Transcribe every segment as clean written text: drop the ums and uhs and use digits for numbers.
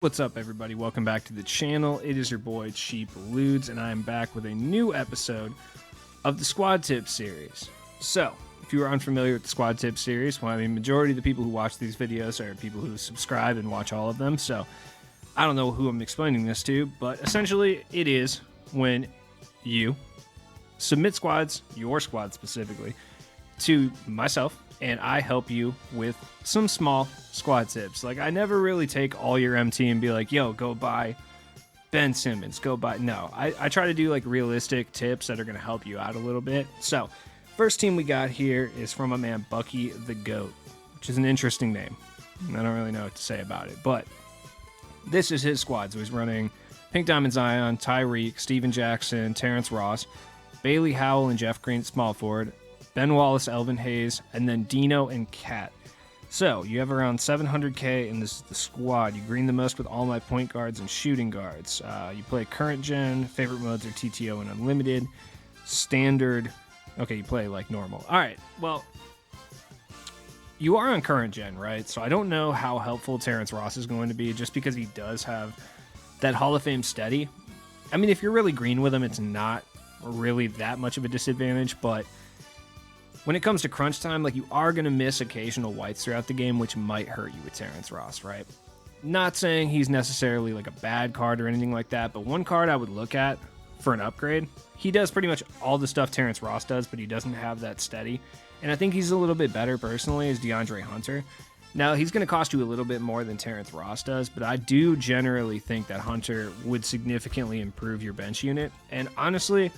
What's up, everybody? Welcome back to the channel. It is your boy Cheapludez, and I'm back with a new episode of the Squad Tips series. So, if you are unfamiliar with the Squad Tips series, well, I mean, majority of the people who watch these videos are people who subscribe and watch all of them, so I don't know who I'm explaining this to, but essentially it is when you submit squads, your squad specifically, to myself, and I help you with some small squad tips. Like, I never really take all your MT and be like, yo, go buy Ben Simmons, go buy. No, I try to do like realistic tips that are going to help you out a little bit. So, first team we got here is from my man Bucky the Goat, which is an interesting name. I don't really know what to say about it, but this is his squad. So he's running Pink Diamond Zion, Tyreek, Steven Jackson, Terrence Ross, Bailey Howell and Jeff Green at small forward, Ben Wallace, Elvin Hayes, and then Dino and Cat. So, you have around 700k, and this is the squad. You green the most with all my point guards and shooting guards. You play current gen, favorite modes are TTO and unlimited, standard. Okay, you play like normal. All right, well, you are on current gen, right? So I don't know how helpful Terrence Ross is going to be, just because he does have that Hall of Fame steady. I mean, if you're really green with him, it's not really that much of a disadvantage, but when it comes to crunch time, like, you are going to miss occasional whites throughout the game, which might hurt you with Terrence Ross, right? Not saying he's necessarily like a bad card or anything like that, but one card I would look at for an upgrade, he does pretty much all the stuff Terrence Ross does, but he doesn't have that steady. And I think he's a little bit better personally as DeAndre Hunter. Now, he's going to cost you a little bit more than Terrence Ross does, but I do generally think that Hunter would significantly improve your bench unit. And honestly,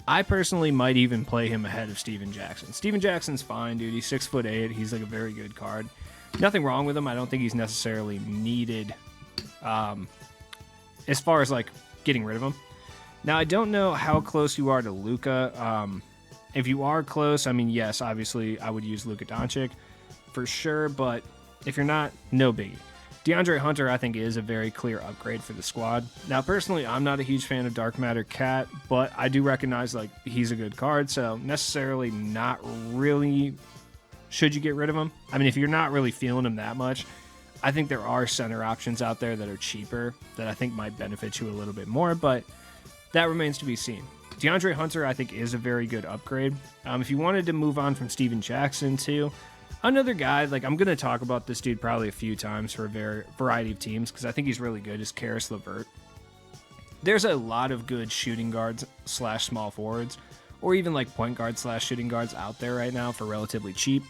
I personally might even play him ahead of Steven Jackson. Steven Jackson's fine, dude. He's 6'8". He's like a very good card. Nothing wrong with him. I don't think he's necessarily needed as far as like getting rid of him. Now, I don't know how close you are to Luka. If you are close, I mean, yes, obviously I would use Luka Doncic for sure, but if you're not, no biggie. DeAndre Hunter, I think, is a very clear upgrade for the squad. Now, personally, I'm not a huge fan of Dark Matter Cat, but I do recognize, like, he's a good card, so necessarily not really should you get rid of him. I mean, if you're not really feeling him that much, I think there are center options out there that are cheaper that I think might benefit you a little bit more, but that remains to be seen. DeAndre Hunter, I think, is a very good upgrade. If you wanted to move on from Steven Jackson, too, another guy, like, I'm going to talk about this dude probably a few times for a variety of teams because I think he's really good, is Karis LeVert. There's a lot of good shooting guards / small forwards, or even like point guard / shooting guards out there right now for relatively cheap.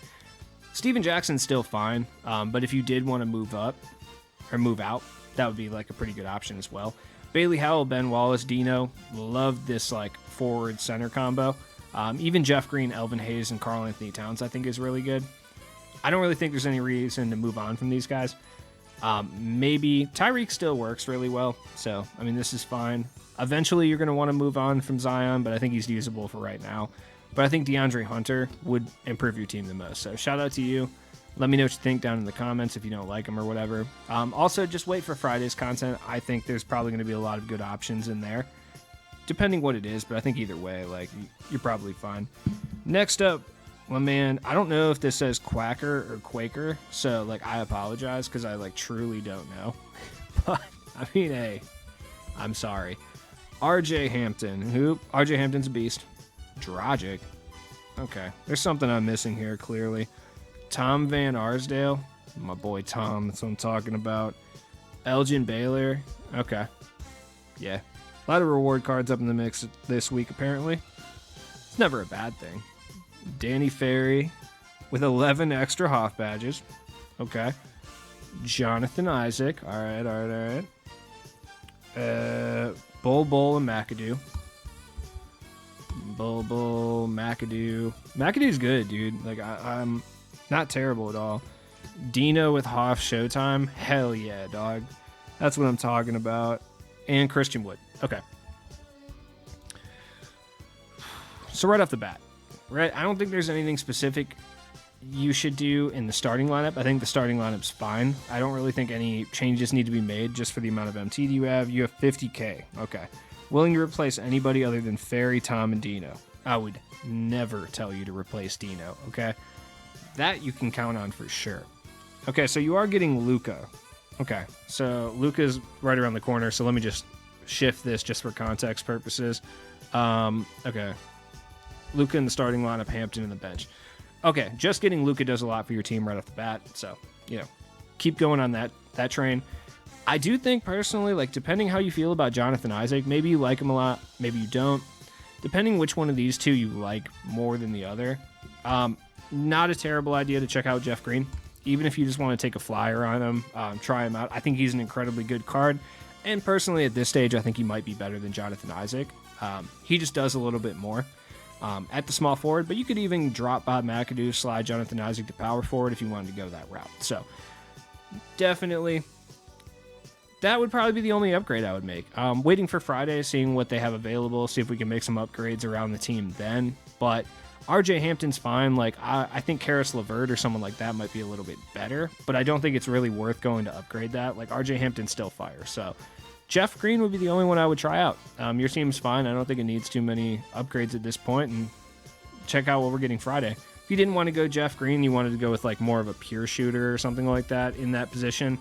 Steven Jackson's still fine, but if you did want to move up or move out, that would be like a pretty good option as well. Bailey Howell, Ben Wallace, Dino, love this like forward center combo. Even Jeff Green, Elvin Hayes, and Karl Anthony Towns I think is really good. I don't really think there's any reason to move on from these guys. Maybe Tyreek still works really well, so I mean, this is fine. Eventually you're going to want to move on from Zion, but I think he's usable for right now. But I think DeAndre Hunter would improve your team the most, so shout out to you. Let me know what you think down in the comments if you don't like him or whatever. Also, just wait for Friday's content. I think there's probably going to be a lot of good options in there, depending what it is, but I think either way, like, you're probably fine. Next up, well, man, I don't know if this says Quacker or Quaker, so, like, I apologize because I, like, truly don't know. But, I mean, hey, I'm sorry. RJ Hampton. RJ Hampton's a beast. Dragic. Okay, there's something I'm missing here, clearly. Tom Van Arsdale. My boy Tom, that's what I'm talking about. Elgin Baylor. Okay. Yeah. A lot of reward cards up in the mix this week, apparently. It's never a bad thing. Danny Ferry with 11 extra Hoff badges. Okay. Jonathan Isaac. All right. Bull and McAdoo. Bull, McAdoo. McAdoo's good, dude. Like, I'm not terrible at all. Dino with Hoff Showtime. Hell yeah, dog. That's what I'm talking about. And Christian Wood. Okay. So right off the bat, right? I don't think there's anything specific you should do in the starting lineup. I think the starting lineup's fine. I don't really think any changes need to be made just for the amount of MT you have. You have 50k. Okay. Willing to replace anybody other than Ferry, Tom, and Dino. I would never tell you to replace Dino, okay? That you can count on for sure. Okay, so you are getting Luka. Okay, so Luka's right around the corner, so let me just shift this just for context purposes. Okay. Luka in the starting lineup, Hampton in the bench. Okay, just getting Luka does a lot for your team right off the bat, so, keep going on that train. I do think, personally, like, depending how you feel about Jonathan Isaac, maybe you like him a lot, maybe you don't. Depending which one of these two you like more than the other, not a terrible idea to check out Jeff Green. Even if you just want to take a flyer on him, try him out. I think he's an incredibly good card. And personally, at this stage, I think he might be better than Jonathan Isaac. He just does a little bit more at the small forward. But you could even drop Bob McAdoo, slide Jonathan Isaac to power forward if you wanted to go that route. So definitely, that would probably be the only upgrade I would make. Waiting for Friday, seeing what they have available, see if we can make some upgrades around the team then. But RJ Hampton's fine. Like, I think Karis LeVert or someone like that might be a little bit better, but I don't think it's really worth going to upgrade that. Like, RJ Hampton's still fire. So Jeff Green would be the only one I would try out. Your team's fine. I don't think it needs too many upgrades at this point, and check out what we're getting Friday. If you didn't want to go Jeff Green, you wanted to go with like more of a pure shooter or something like that in that position,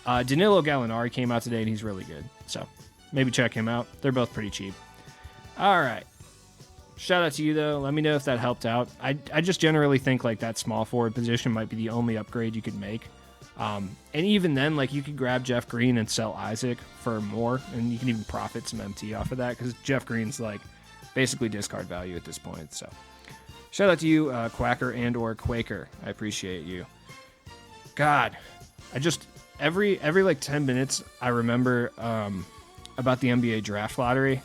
Danilo Gallinari came out today and he's really good. So maybe check him out. They're both pretty cheap. All right. Shout out to you, though. Let me know if that helped out. I just generally think like that small forward position might be the only upgrade you could make. And even then, like, you could grab Jeff Green and sell Isaac for more, and you can even profit some MT off of that because Jeff Green's like basically discard value at this point. So shout out to you, Quacker and or Quaker. I appreciate you. God, I just every like 10 minutes I remember about the NBA draft lottery.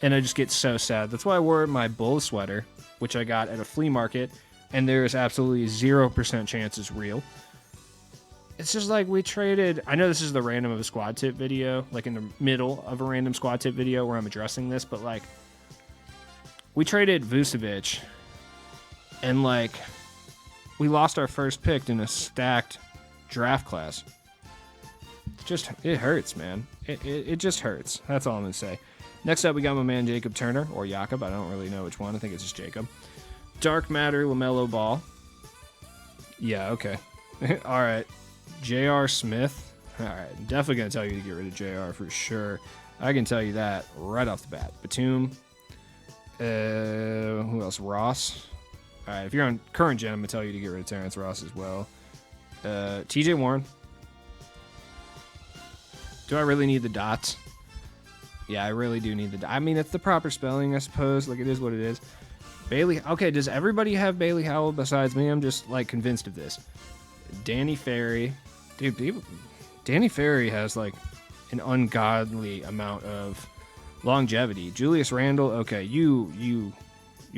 And I just get so sad. That's why I wore my Bull sweater, which I got at a flea market, and there is absolutely 0% chance it's real. It's just like we traded. I know this is the random of a squad tip video, like in the middle of a random squad tip video where I'm addressing this, but like we traded Vucevic, and like we lost our first pick in a stacked draft class. It hurts, man. It just hurts. That's all I'm gonna say. Next up, we got my man Jacob Turner, or Jakob. I don't really know which one. I think it's just Jacob. Dark Matter, LaMelo Ball. Yeah, okay. All right. J.R. Smith. All right. Definitely going to tell you to get rid of J.R. for sure. I can tell you that right off the bat. Batum. Who else? Ross. All right. If you're on current gen, I'm going to tell you to get rid of Terrence Ross as well. T.J. Warren. Do I really need the dots? Yeah, I really do need the... I mean, it's the proper spelling, I suppose. Like, it is what it is. Bailey... Okay, does everybody have Bailey Howell besides me? I'm just, like, convinced of this. Danny Ferry. Dude, Danny Ferry has, like, an ungodly amount of longevity. Julius Randle. Okay, you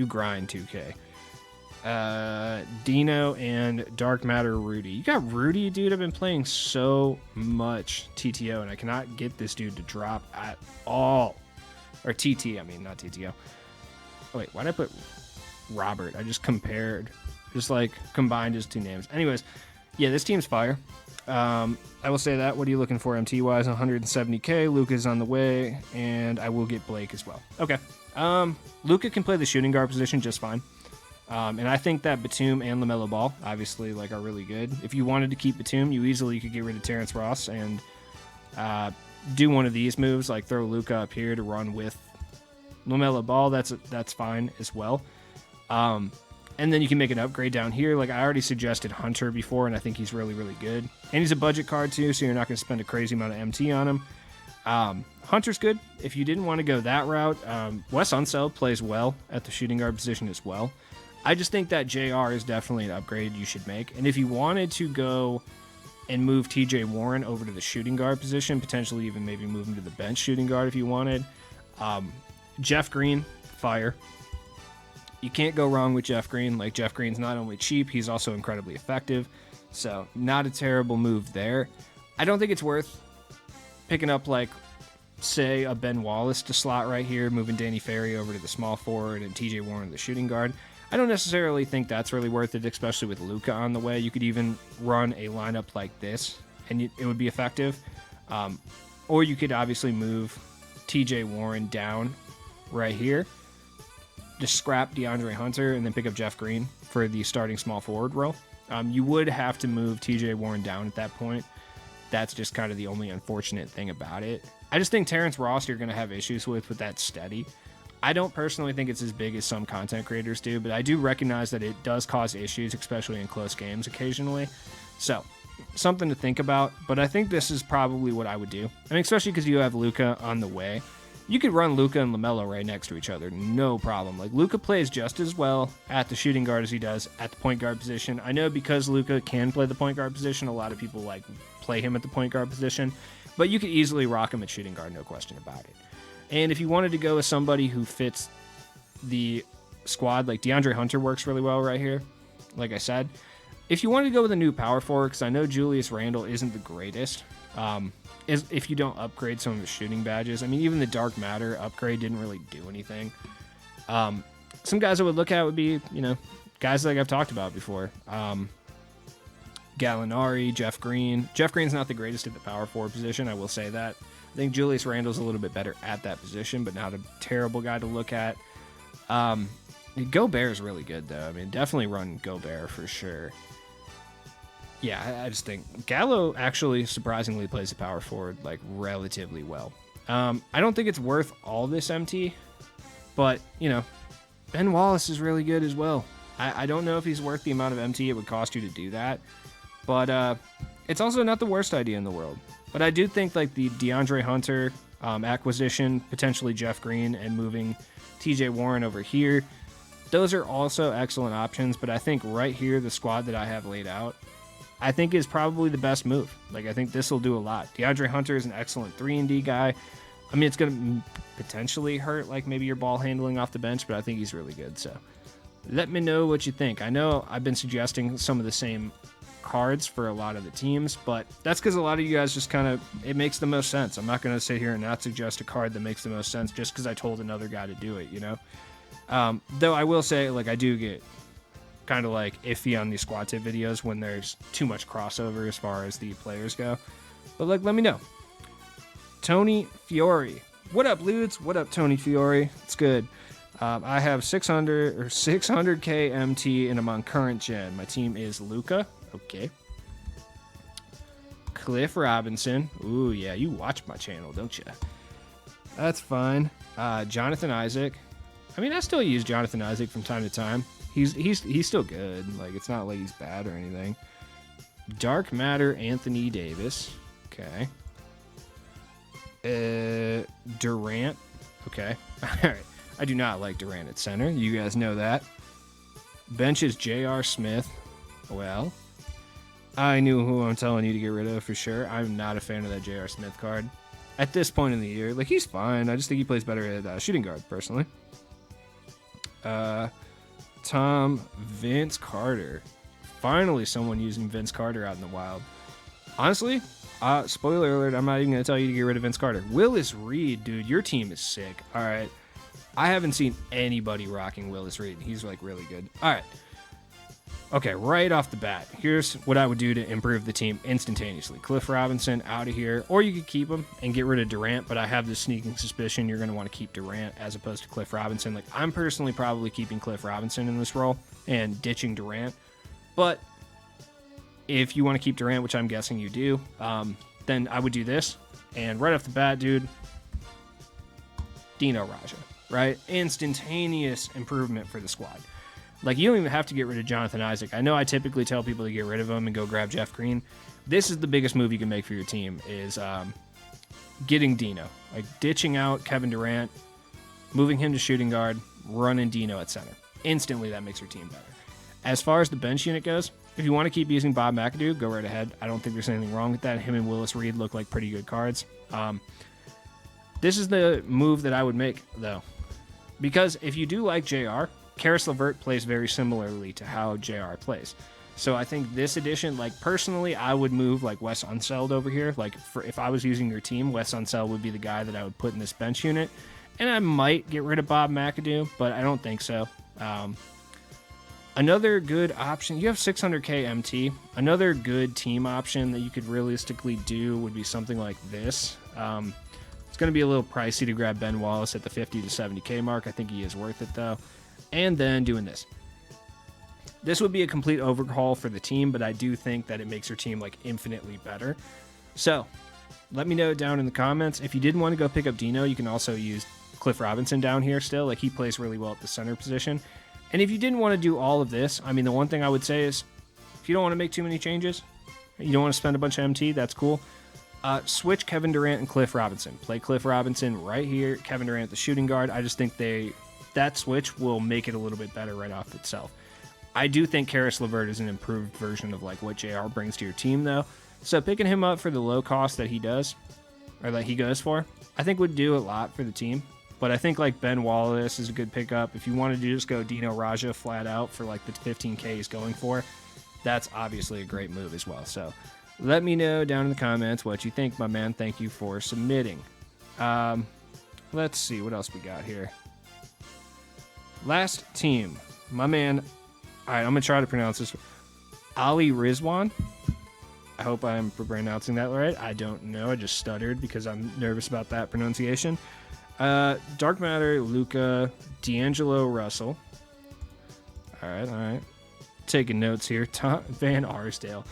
grind 2K. Dino and Dark Matter Rudy. You got Rudy, dude. I've been playing so much TTO, and I cannot get this dude to drop at all. Or TT, I mean, not TTO. Oh, wait, why'd I put Robert? I just combined his two names. Anyways, yeah, this team's fire. I will say that. What are you looking for MT-wise? 170K. Luka's on the way, and I will get Blake as well. Okay. Luka can play the shooting guard position just fine. And I think that Batum and LaMelo Ball, obviously, like, are really good. If you wanted to keep Batum, you easily could get rid of Terrence Ross and do one of these moves, like throw Luka up here to run with LaMelo Ball. That's fine as well. And then you can make an upgrade down here. Like, I already suggested Hunter before, and I think he's really, really good. And he's a budget card, too, so you're not going to spend a crazy amount of MT on him. Hunter's good. If you didn't want to go that route, Wes Unseld plays well at the shooting guard position as well. I just think that JR is definitely an upgrade you should make. And if you wanted to go and move TJ Warren over to the shooting guard position, potentially even maybe move him to the bench shooting guard if you wanted, Jeff Green, fire. You can't go wrong with Jeff Green. Like, Jeff Green's not only cheap, he's also incredibly effective. So not a terrible move there. I don't think it's worth picking up, like, say, a Ben Wallace to slot right here, moving Danny Ferry over to the small forward and TJ Warren to the shooting guard. I don't necessarily think that's really worth it, especially with Luka on the way. You could even run a lineup like this, and it would be effective. Or you could obviously move TJ Warren down right here, just scrap DeAndre Hunter, and then pick up Jeff Green for the starting small forward role. You would have to move TJ Warren down at that point. That's just kind of the only unfortunate thing about it. I just think Terrence Ross you're going to have issues with that steady. I don't personally think it's as big as some content creators do, but I do recognize that it does cause issues, especially in close games occasionally. So, something to think about, but I think this is probably what I would do. I mean, especially because you have Luka on the way. You could run Luka and LaMelo right next to each other, no problem. Like, Luka plays just as well at the shooting guard as he does at the point guard position. I know because Luka can play the point guard position, a lot of people like play him at the point guard position, but you could easily rock him at shooting guard, no question about it. And if you wanted to go with somebody who fits the squad, like DeAndre Hunter works really well right here, like I said. If you wanted to go with a new power forward, because I know Julius Randle isn't the greatest, if you don't upgrade some of his shooting badges. I mean, even the Dark Matter upgrade didn't really do anything. Some guys I would look at would be, guys like I've talked about before. Gallinari, Jeff Green. Jeff Green's not the greatest at the power forward position, I will say that. I think Julius Randle's a little bit better at that position, but not a terrible guy to look at. Gobert is really good, though. I mean, definitely run Gobert for sure. Yeah, I just think Gallo actually surprisingly plays the power forward like relatively well. I don't think it's worth all this MT, but, Ben Wallace is really good as well. I don't know if he's worth the amount of MT it would cost you to do that, but it's also not the worst idea in the world. But I do think like the DeAndre Hunter acquisition, potentially Jeff Green, and moving TJ Warren over here, those are also excellent options. But I think right here, the squad that I have laid out, I think is probably the best move. Like, I think this will do a lot. DeAndre Hunter is an excellent 3-and-D guy. I mean, it's going to potentially hurt like maybe your ball handling off the bench, but I think he's really good. So let me know what you think. I know I've been suggesting some of the same cards for a lot of the teams, but that's because a lot of you guys just kind of, it makes the most sense. I'm not going to sit here and not suggest a card that makes the most sense just because I told another guy to do it, though I will say, like, I do get kind of like iffy on these squad tip videos when there's too much crossover as far as the players go, but like, let me know. Tony Fiore, what up, Ludes? What up, Tony Fiore? It's good. I have 600k MT and I'm on current gen. My team is Luka. Okay. Cliff Robinson. Ooh, yeah, you watch my channel, don't you? That's fine. Jonathan Isaac. I mean, I still use Jonathan Isaac from time to time. He's still good. Like, it's not like he's bad or anything. Dark Matter Anthony Davis. Okay. Durant. Okay. All right. I do not like Durant at center. You guys know that. Bench is J.R. Smith. Well, I knew who I'm telling you to get rid of for sure. I'm not a fan of that J.R. Smith card. At this point in the year, like, he's fine. I just think he plays better at shooting guard, personally. Vince Carter. Finally, someone using Vince Carter out in the wild. Honestly, spoiler alert, I'm not even going to tell you to get rid of Vince Carter. Willis Reed, dude, your team is sick. All right. I haven't seen anybody rocking Willis Reed. He's, like, really good. All right. Okay, right off the bat, here's what I would do to improve the team instantaneously. Cliff Robinson out of here, or you could keep him and get rid of Durant, but I have this sneaking suspicion you're going to want to keep Durant as opposed to Cliff Robinson. Like, I'm personally probably keeping Cliff Robinson in this role and ditching Durant, but if you want to keep Durant, which I'm guessing you do, then I would do this, and right off the bat, dude, Dino Raja, right? Instantaneous improvement for the squad. Like, you don't even have to get rid of Jonathan Isaac. I know I typically tell people to get rid of him and go grab Jeff Green. This is the biggest move you can make for your team is getting Dino. Like, ditching out Kevin Durant, moving him to shooting guard, running Dino at center. Instantly, that makes your team better. As far as the bench unit goes, if you want to keep using Bob McAdoo, go right ahead. I don't think there's anything wrong with that. Him and Willis Reed look like pretty good cards. This is the move that I would make, though. Because if you do like JR, Karis LeVert plays very similarly to how JR plays. So I think this edition, like, personally, I would move, like, Wes Unseld over here. Like, if I was using your team, Wes Unseld would be the guy that I would put in this bench unit. And I might get rid of Bob McAdoo, but I don't think so. Another good option, you have 600k MT. Another good team option that you could realistically do would be something like this. It's going to be a little pricey to grab Ben Wallace at the 50 to 70k mark. I think he is worth it, though. And then doing this. This would be a complete overhaul for the team, but I do think that it makes your team, like, infinitely better. So let me know down in the comments. If you didn't want to go pick up Dino, you can also use Cliff Robinson down here still. Like, he plays really well at the center position. And if you didn't want to do all of this, I mean, the one thing I would say is, if you don't want to make too many changes, you don't want to spend a bunch of MT, that's cool. Switch Kevin Durant and Cliff Robinson. Play Cliff Robinson right here, Kevin Durant the shooting guard. I just think that switch will make it a little bit better right off itself. I do think Karis LeVert is an improved version of like what JR brings to your team, though. So picking him up for the low cost that he does, or that he goes for, I think would do a lot for the team. But I think like Ben Wallace is a good pickup. If you wanted to just go Dino Raja flat out for like the 15K he's going for, that's obviously a great move as well. So let me know down in the comments what you think, my man. Thank you for submitting. Let's see what else we got here. Last team, my man. All right, I'm gonna try to pronounce this. Ali Rizwan. I hope I'm pronouncing that right. I don't know. I just stuttered because I'm nervous about that pronunciation. Dark Matter, Luka, D'Angelo Russell. All right. Taking notes here. Tom Van Arsdale.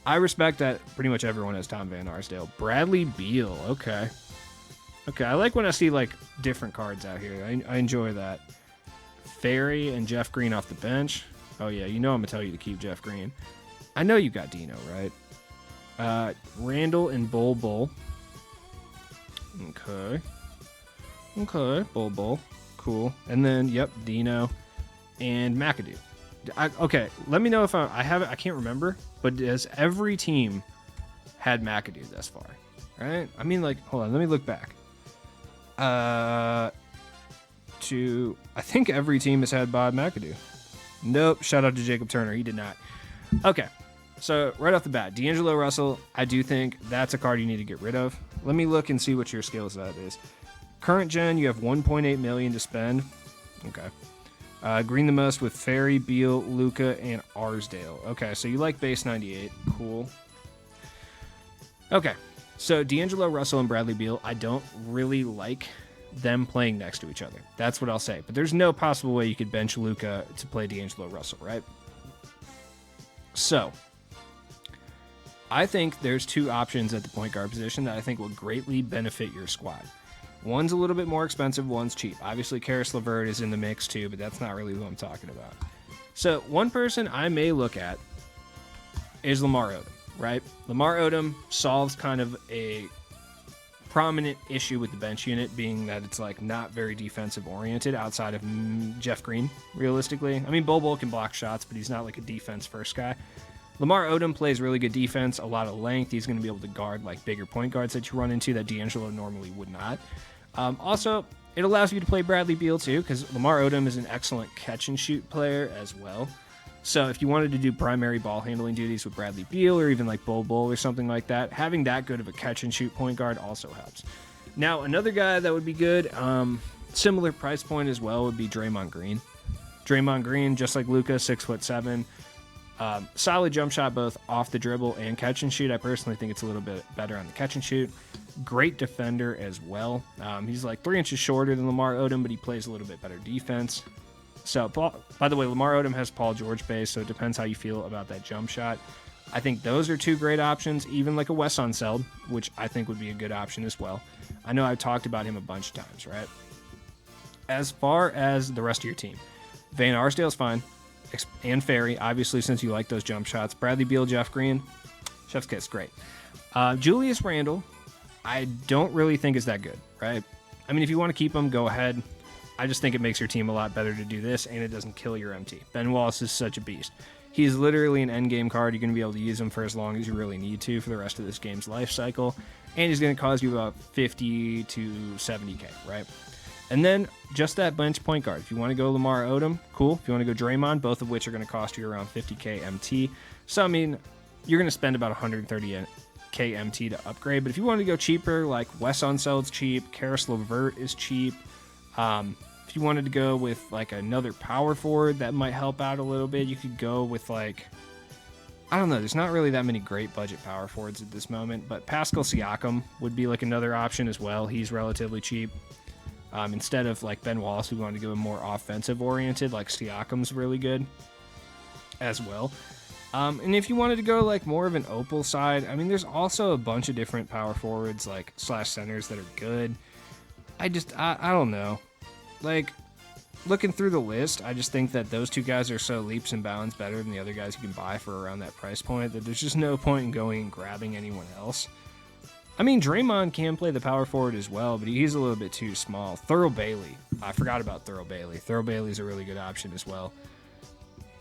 I respect that pretty much everyone has Tom Van Arsdale. Bradley Beal. Okay. I like when I see like different cards out here. I enjoy that. Ferry and Jeff Green off the bench. Oh yeah, you know I'm gonna tell you to keep Jeff Green. I know you got Dino, right? Randall and Bull. Okay, Bull. Cool. And then, yep, Dino and McAdoo. Okay, let me know if I have it. I can't remember, but has every team had McAdoo thus far? Right? I mean, like, hold on, let me look back. I think every team has had Bob McAdoo. Nope. Shout out to Jacob Turner. He did not. Okay. So right off the bat, D'Angelo Russell, I do think that's a card you need to get rid of. Let me look and see what your skill set is. Current gen, you have 1.8 million to spend. Okay. Green the most with Ferry, Beal, Luka, and Arsdale. Okay, so you like base 98. Cool. Okay. So D'Angelo Russell and Bradley Beal, I don't really like them playing next to each other. That's what I'll say. But there's no possible way you could bench Luka to play D'Angelo Russell, right? So I think there's two options at the point guard position that I think will greatly benefit your squad. One's a little bit more expensive, one's cheap. Obviously, Karis LeVert is in the mix too, but that's not really who I'm talking about. So one person I may look at is Lamar Odom, right? Lamar Odom solves kind of a prominent issue with the bench unit, being that it's like not very defensive oriented outside of Jeff Green, realistically. I mean, Bol can block shots, but he's not like a defense first guy. Lamar Odom plays really good defense, a lot of length. He's going to be able to guard like bigger point guards that you run into that D'Angelo normally would not. Also, it allows you to play Bradley Beal too, because Lamar Odom is an excellent catch and shoot player as well. So if you wanted to do primary ball handling duties with Bradley Beal or even like Bol or something like that, having that good of a catch and shoot point guard also helps. Now, another guy that would be good, similar price point as well, would be Draymond Green. Draymond Green, just like Luka, 6'7". Solid jump shot both off the dribble and catch and shoot. I personally think it's a little bit better on the catch and shoot. Great defender as well. He's like 3 inches shorter than Lamar Odom, but he plays a little bit better defense. So, by the way, Lamar Odom has Paul George base, so it depends how you feel about that jump shot. I think those are two great options, even like a Wes Unseld, which I think would be a good option as well. I know I've talked about him a bunch of times, right? As far as the rest of your team, Van Arsdale's fine, and Ferry, obviously, since you like those jump shots. Bradley Beal, Jeff Green, chef's kiss, great. Julius Randle, I don't really think is that good, right? I mean, if you want to keep him, go ahead. I just think it makes your team a lot better to do this, and it doesn't kill your MT. Ben Wallace is such a beast. He's literally an endgame card. You're going to be able to use him for as long as you really need to for the rest of this game's life cycle, and he's going to cost you about 50 to 70K, right? And then just that bench point guard. If you want to go Lamar Odom, cool. If you want to go Draymond, both of which are going to cost you around 50K MT. So, I mean, you're going to spend about 130K MT to upgrade, but if you want to go cheaper, like Wes Unseld's cheap, Karis LeVert is cheap. If you wanted to go with like another power forward that might help out a little bit, you could go with like, I don't know, there's not really that many great budget power forwards at this moment, but Pascal Siakam would be like another option as well. He's relatively cheap. Instead of like Ben Wallace, we wanted to go more offensive oriented, like Siakam's really good as well. And if you wanted to go like more of an opal side, I mean, there's also a bunch of different power forwards like slash centers that are good. I don't know. Like, looking through the list, I just think that those two guys are so leaps and bounds better than the other guys you can buy for around that price point that there's just no point in going and grabbing anyone else. I mean, Draymond can play the power forward as well, but he's a little bit too small. Thurl Bailey. I forgot about Thurl Bailey. Thurl Bailey's a really good option as well.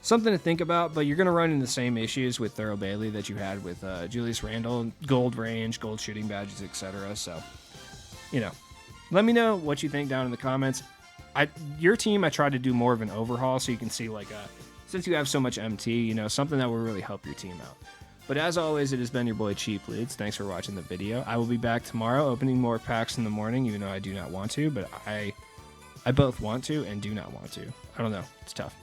Something to think about, but you're going to run into the same issues with Thurl Bailey that you had with Julius Randle, gold range, gold shooting badges, etc. So, let me know what you think down in the comments. Your team, I tried to do more of an overhaul so you can see, like, since you have so much MT, something that will really help your team out. But as always, it has been your boy Cheapludez. Thanks for watching the video. I will be back tomorrow opening more packs in the morning, even though I do not want to, but I both want to and do not want to. I don't know. It's tough.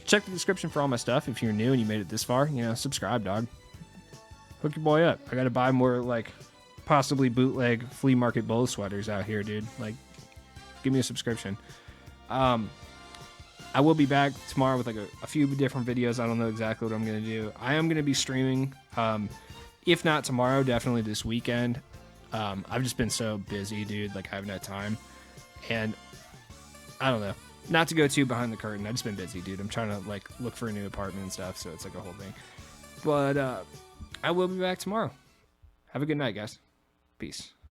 Check the description for all my stuff. If you're new and you made it this far, subscribe, dog. Hook your boy up. I got to buy more, like, possibly bootleg flea market bowl sweaters out here, dude. Like, give me a subscription. I will be back tomorrow with like a few different videos. I don't know exactly what I'm going to do. I am going to be streaming. If not tomorrow, definitely this weekend. I've just been so busy, dude. Like, I haven't had time. And I don't know. Not to go too behind the curtain. I've just been busy, dude. I'm trying to like look for a new apartment and stuff. So it's like a whole thing. But I will be back tomorrow. Have a good night, guys. Peace.